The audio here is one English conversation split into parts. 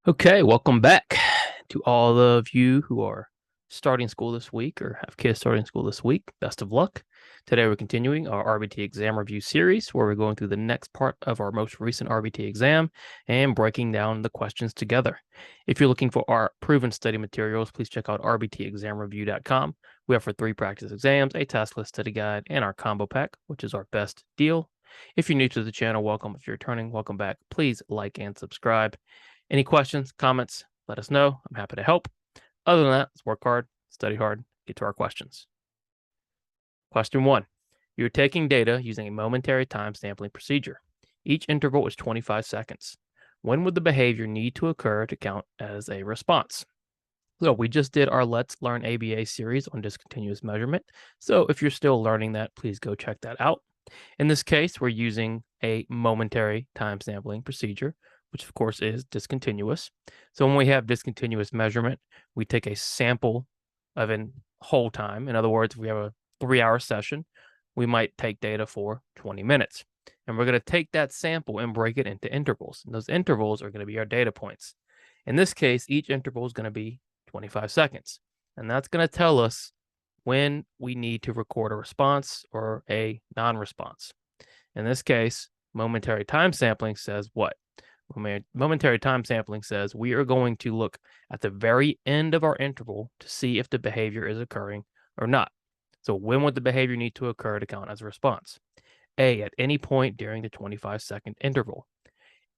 Okay, welcome back to all of you who are starting school this week or have kids starting school this week. Best of luck. Today we're continuing our RBT exam review series where we're going through the next part of our most recent RBT exam and breaking down the questions together. If you're looking for our proven study materials, please check out rbtexamreview.com. We offer 3 practice exams, a task list study guide, and our combo pack, which is our best deal. If you're new to the channel, welcome. If you're returning, welcome back. Please like and subscribe. Any questions, comments, let us know. I'm happy to help. Other than that, let's work hard, study hard, get to our questions. Question 1. You're taking data using a momentary time sampling procedure. Each interval is 25 seconds. When would the behavior need to occur to count as a response? So we just did our Let's Learn ABA series on discontinuous measurement. So if you're still learning that, please go check that out. In this case, we're using a momentary time sampling procedure, which of course is discontinuous. So when we have discontinuous measurement, we take a sample of a whole time. In other words, if we have a 3-hour session, we might take data for 20 minutes. And we're going to take that sample and break it into intervals. And those intervals are going to be our data points. In this case, each interval is going to be 25 seconds. And that's going to tell us when we need to record a response or a non-response. In this case, momentary time sampling says what? Momentary time sampling says we are going to look at the very end of our interval to see if the behavior is occurring or not. So when would the behavior need to occur to count as a response? A, at any point during the 25-second interval.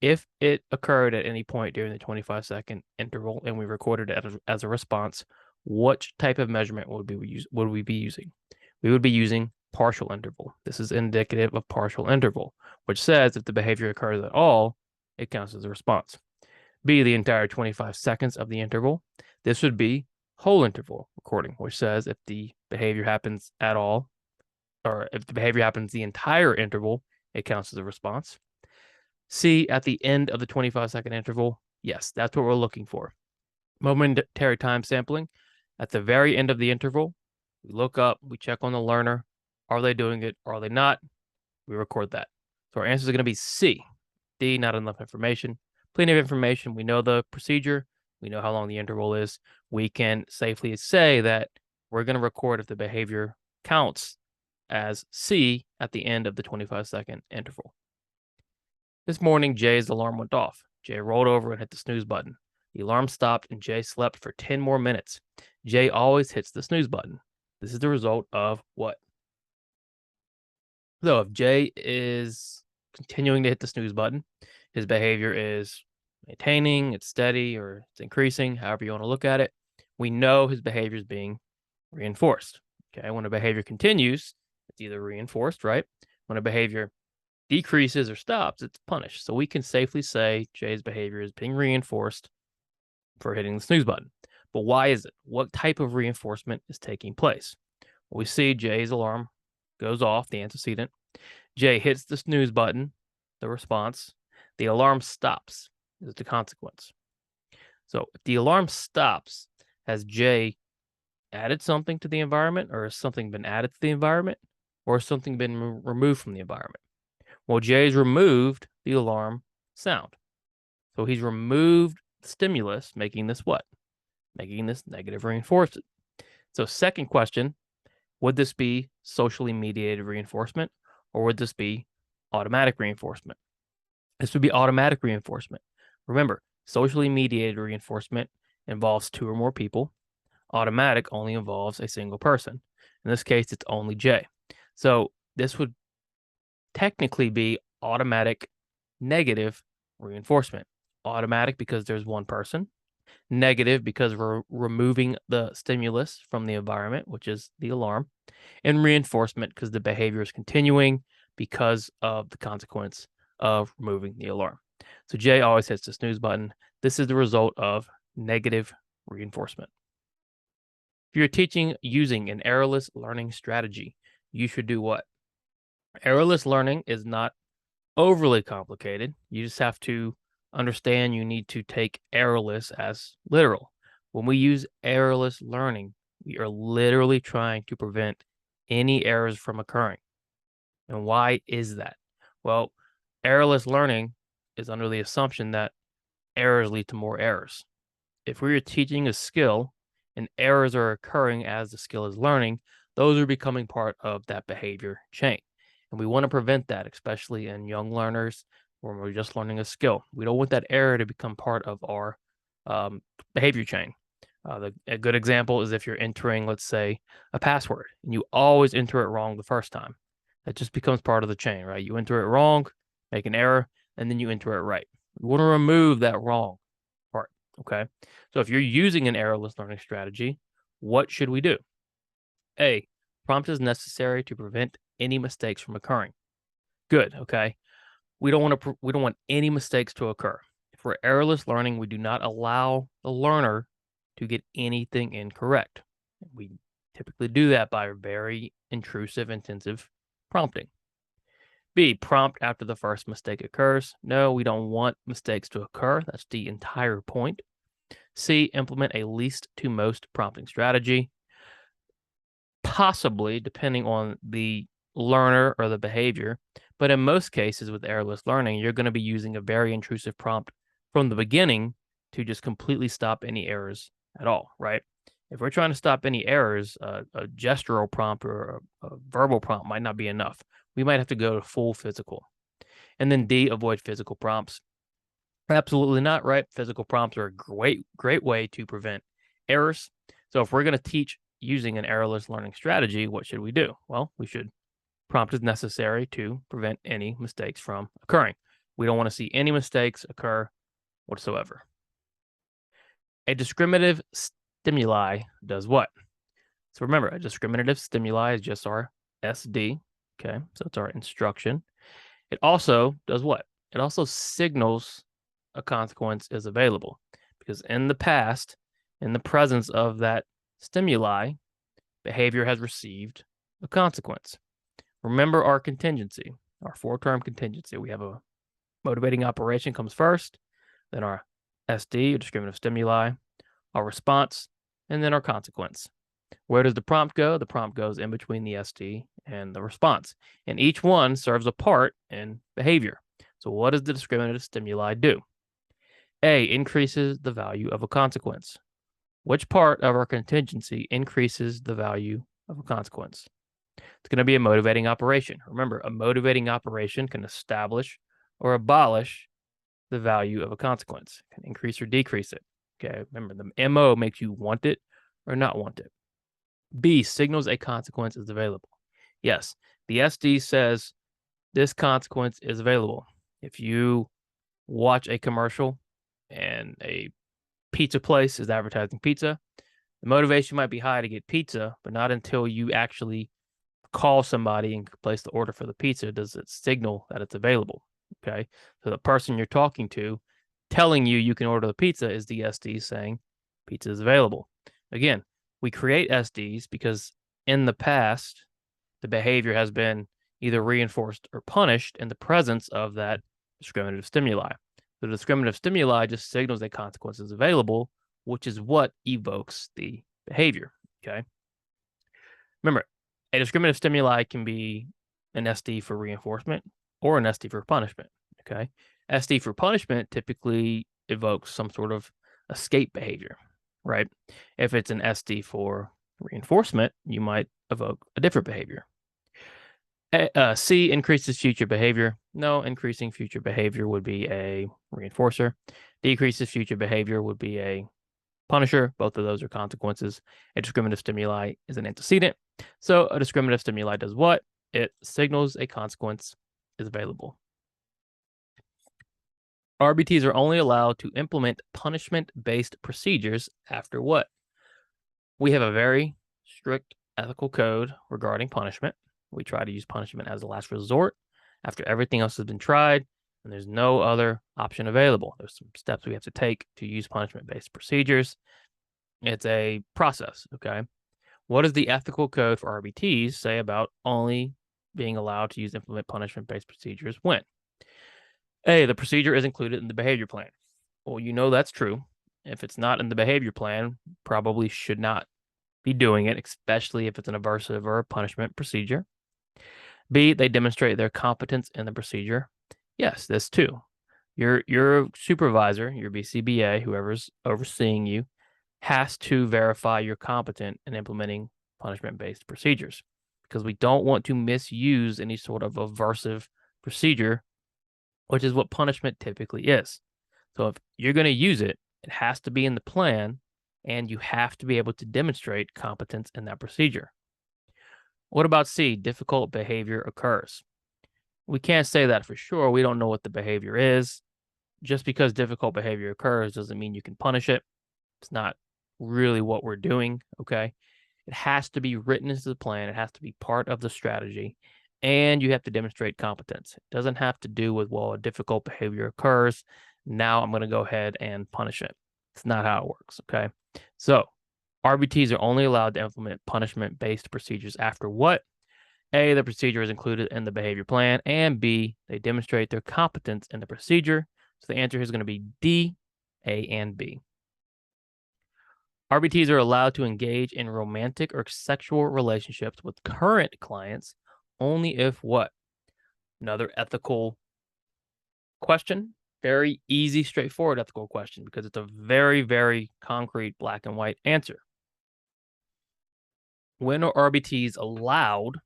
If it occurred at any point during the 25-second interval and we recorded it as a response, what type of measurement would we be using? We would be using partial interval. This is indicative of partial interval, which says if the behavior occurs at all, it counts as a response. B, the entire 25 seconds of the interval. This would be whole interval recording, which says if the behavior happens at all, or if the behavior happens the entire interval, it counts as a response. C, at the end of the 25-second interval. Yes, that's what we're looking for. Momentary time sampling. At the very end of the interval, we look up, we check on the learner. Are they doing it? Are they not? We record that. So our answer is going to be C. D, not enough information. Plenty of information. We know the procedure. We know how long the interval is. We can safely say that we're going to record if the behavior counts as C at the end of the 25-second interval. This morning, Jay's alarm went off. Jay rolled over and hit the snooze button. The alarm stopped and Jay slept for 10 more minutes. Jay always hits the snooze button. This is the result of what? So if Jay is continuing to hit the snooze button, his behavior is maintaining, it's steady, or it's increasing, however you want to look at it. We know his behavior is being reinforced. Okay, when a behavior continues, it's either reinforced, right? When a behavior decreases or stops, it's punished. So we can safely say Jay's behavior is being reinforced for hitting the snooze button. But why is it? What type of reinforcement is taking place? Well, we see Jay's alarm goes off, the antecedent. Jay hits the snooze button, the response. The alarm stops is the consequence. So if the alarm stops, has Jay added something to the environment, or has something been added to the environment, or has something been removed from the environment? Well, Jay's removed the alarm sound. So he's removed the stimulus, making this what? Making this negative reinforcement. So second question, would this be socially mediated reinforcement, or would this be automatic reinforcement? This would be automatic reinforcement. Remember, socially mediated reinforcement involves 2 or more people. Automatic only involves a single person. In this case, it's only Jay. So this would technically be automatic negative reinforcement. Automatic because there's one person. Negative because we're removing the stimulus from the environment, which is the alarm. And reinforcement because the behavior is continuing because of the consequence of removing the alarm. So Jay always hits the snooze button. This is the result of negative reinforcement. If you're teaching using an errorless learning strategy, you should do what? Errorless learning is not overly complicated. You just have to understand you need to take errorless as literal. When we use errorless learning, we are literally trying to prevent any errors from occurring. And why is that? Well, errorless learning is under the assumption that errors lead to more errors. If we're teaching a skill and errors are occurring as the skill is learning, those are becoming part of that behavior chain. And we want to prevent that, especially in young learners when we're just learning a skill. We don't want that error to become part of our behavior chain. A good example is if you're entering, let's say, a password, and you always enter it wrong the first time. That just becomes part of the chain, right? You enter it wrong, make an error, and then you enter it right. We want to remove that wrong part, okay? So if you're using an errorless learning strategy, what should we do? A, prompt is necessary to prevent any mistakes from occurring. Good, okay? We don't want any mistakes to occur. For errorless learning, we do not allow the learner to get anything incorrect. We typically do that by very intrusive, intensive prompting. B, prompt after the first mistake occurs. No, we don't want mistakes to occur. That's the entire point. C, implement a least to most prompting strategy. Possibly, depending on the learner or the behavior, but in most cases with errorless learning, you're going to be using a very intrusive prompt from the beginning to just completely stop any errors at all, right? If we're trying to stop any errors, a gestural prompt or a verbal prompt might not be enough. We might have to go to full physical. And then D, avoid physical prompts. Absolutely not, right? Physical prompts are a great way to prevent errors. So if we're going to teach using an errorless learning strategy, what should we do? Well, we should prompt is necessary to prevent any mistakes from occurring. We don't want to see any mistakes occur whatsoever. A discriminative stimuli does what? So remember, a discriminative stimuli is just our SD, okay? So it's our instruction. It also does what? It also signals a consequence is available, because in the past, in the presence of that stimuli, behavior has received a consequence. Remember our contingency, our four-term contingency. We have a motivating operation comes first, then our SD, discriminative stimuli, our response, and then our consequence. Where does the prompt go? The prompt goes in between the SD and the response, and each one serves a part in behavior. So what does the discriminative stimuli do? A, increases the value of a consequence. Which part of our contingency increases the value of a consequence? It's going to be a motivating operation. Remember, a motivating operation can establish or abolish the value of a consequence, it can increase or decrease it. Okay, remember, the MO makes you want it or not want it. B, signals a consequence is available. Yes, the SD says this consequence is available. If you watch a commercial and a pizza place is advertising pizza, the motivation might be high to get pizza, but not until you actually call somebody and place the order for the pizza does it signal that it's available. Okay, so the person you're talking to telling you you can order the pizza is the SD saying pizza is available. Again, we create SDs because in the past, the behavior has been either reinforced or punished in the presence of that discriminative stimuli. The discriminative stimuli just signals that consequence is available, which is what evokes the behavior. Okay. Remember, a discriminative stimuli can be an SD for reinforcement or an SD for punishment. Okay. SD for punishment typically evokes some sort of escape behavior, right? If it's an SD for reinforcement, you might evoke a different behavior. C, increases future behavior. No, increasing future behavior would be a reinforcer. Decreases future behavior would be a punisher. Both of those are consequences. A discriminative stimuli is an antecedent. So a discriminative stimuli does what? It signals a consequence is available. RBTs are only allowed to implement punishment-based procedures after what? We have a very strict ethical code regarding punishment. We try to use punishment as a last resort after everything else has been tried and there's no other option available. There's some steps we have to take to use punishment-based procedures. It's a process, okay? What does the ethical code for RBTs say about only being allowed to implement punishment-based procedures when? A, the procedure is included in the behavior plan. Well, you know that's true. If it's not in the behavior plan, probably should not be doing it, especially if it's an aversive or a punishment procedure. B, they demonstrate their competence in the procedure. Yes, this too. Your supervisor, your BCBA, whoever's overseeing you, has to verify you're competent in implementing punishment-based procedures, because we don't want to misuse any sort of aversive procedure, which is what punishment typically is. So if you're going to use it, it has to be in the plan, and you have to be able to demonstrate competence in that procedure. What about C? Difficult behavior occurs. We can't say that for sure. We don't know what the behavior is. Just because difficult behavior occurs doesn't mean you can punish it. It's not really what we're doing, okay? It has to be written into the plan. It has to be part of the strategy, and you have to demonstrate competence. It doesn't have to do with, well, a difficult behavior occurs, now I'm going to go ahead and punish it. It's not how it works, okay? So RBTs are only allowed to implement punishment-based procedures after what? A, the procedure is included in the behavior plan, and B, they demonstrate their competence in the procedure. So the answer is going to be D, A, and B. RBTs are allowed to engage in romantic or sexual relationships with current clients only if what? Another ethical question. Very easy, straightforward ethical question, because it's a very, very concrete black and white answer. When are RBTs allowed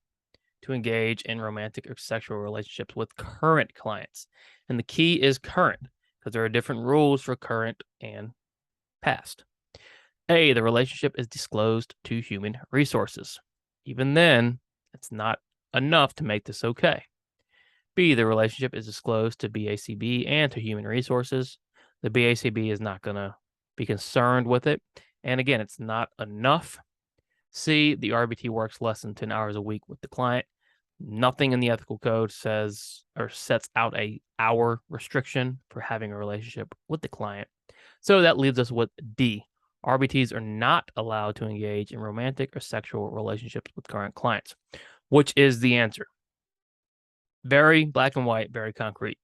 to engage in romantic or sexual relationships with current clients? And the key is current, because there are different rules for current and past. A, the relationship is disclosed to human resources. Even then, it's not enough to make this okay. B, the relationship is disclosed to BACB and to human resources. The BACB is not going to be concerned with it. And again, it's not enough. C, the RBT works less than 10 hours a week with the client. Nothing in the ethical code says or sets out a hour restriction for having a relationship with the client. So that leaves us with D. RBTs are not allowed to engage in romantic or sexual relationships with current clients, which is the answer. Very black and white, very concrete.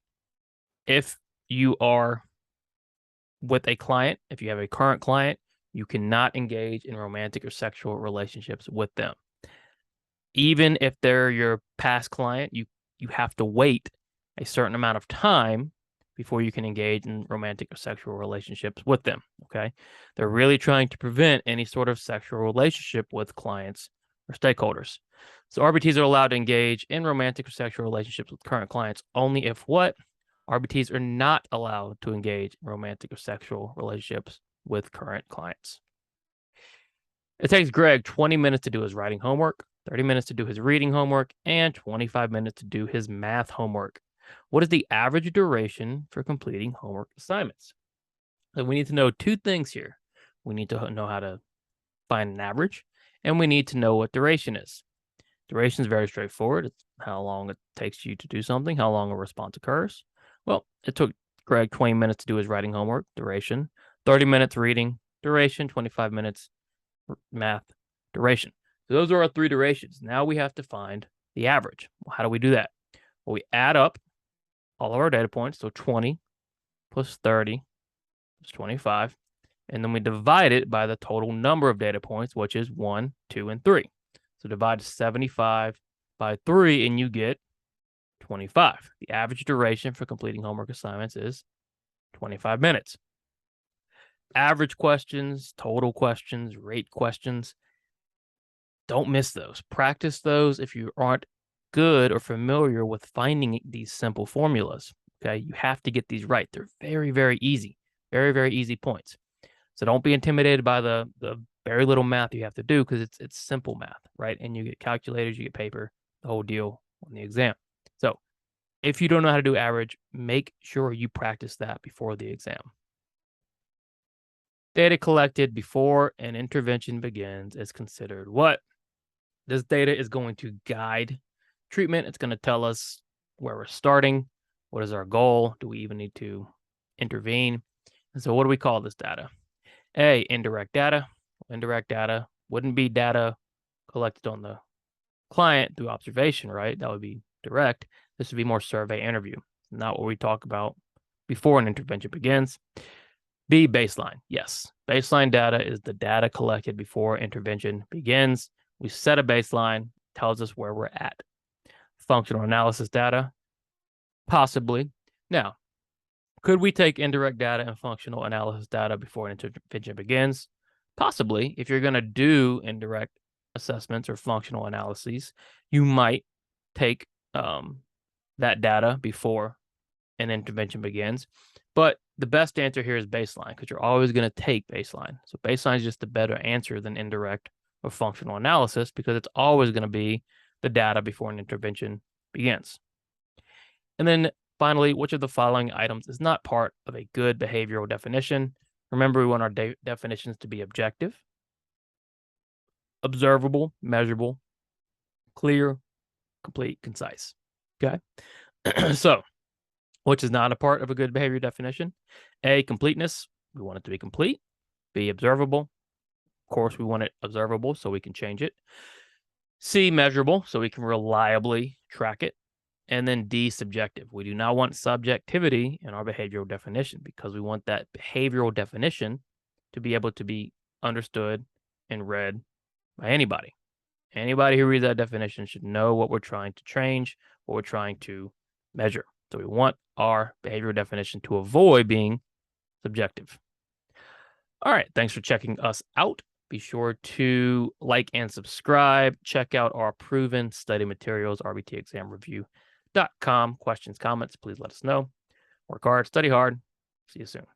If you are with a client, if you have a current client, you cannot engage in romantic or sexual relationships with them. Even if they're your past client, you have to wait a certain amount of time before you can engage in romantic or sexual relationships with them, okay? They're really trying to prevent any sort of sexual relationship with clients or stakeholders. So RBTs are allowed to engage in romantic or sexual relationships with current clients only if what? RBTs are not allowed to engage in romantic or sexual relationships with current clients. It takes Greg 20 minutes to do his writing homework, 30 minutes to do his reading homework, and 25 minutes to do his math homework. What is the average duration for completing homework assignments? So we need to know two things here. We need to know how to find an average, and we need to know what duration is. Duration is very straightforward. It's how long it takes you to do something, how long a response occurs. Well, it took Greg 20 minutes to do his writing homework, duration, 30 minutes reading, duration, 25 minutes math, duration. So those are our three durations. Now we have to find the average. Well, how do we do that? Well, we add up all of our data points, so 20 plus 30 is 25, and then we divide it by the total number of data points, which is 1, 2, and 3. So divide 75 by 3, and you get 25. The average duration for completing homework assignments is 25 minutes. Average questions, total questions, rate questions, don't miss those. Practice those if you aren't good or familiar with finding these simple formulas, okay? You have to get these right. They're very, very easy. Very, very easy points. So don't be intimidated by the very little math you have to do, because it's simple math, right? And you get calculators, you get paper, the whole deal on the exam. So if you don't know how to do average, make sure you practice that before the exam. Data collected before an intervention begins is considered what? This data is going to guide treatment. It's going to tell us where we're starting. What is our goal? Do we even need to intervene? And so what do we call this data? A, indirect data. Indirect data wouldn't be data collected on the client through observation, right? That would be direct. This would be more survey interview, not what we talk about before an intervention begins. B, baseline. Yes, baseline data is the data collected before intervention begins. We set a baseline, tells us where we're at. Functional analysis data, possibly. Now, Could we take indirect data and functional analysis data before an intervention begins? Possibly. If you're going to do indirect assessments or functional analyses, you might take that data before an intervention begins. But the best answer here is baseline, because you're always going to take baseline. So baseline is just a better answer than indirect or functional analysis, because it's always going to be the data before an intervention begins. And then finally, which of the following items is not part of a good behavioral definition? Remember, we want our definitions to be objective, observable, measurable, clear, complete, concise. Okay. So, which is not a part of a good behavior definition? A, completeness. We want it to be complete. B, observable. Of course, we want it observable so we can change it. C, measurable, so we can reliably track it. And then D, subjective. We do not want subjectivity in our behavioral definition, because we want that behavioral definition to be able to be understood and read by anybody. Anybody who reads that definition should know what we're trying to change, what we're trying to measure. So we want our behavioral definition to avoid being subjective. All right, thanks for checking us out. Be sure to like and subscribe. Check out our proven study materials, rbtexamreview.com. Questions, comments, please let us know. Work hard, study hard. See you soon.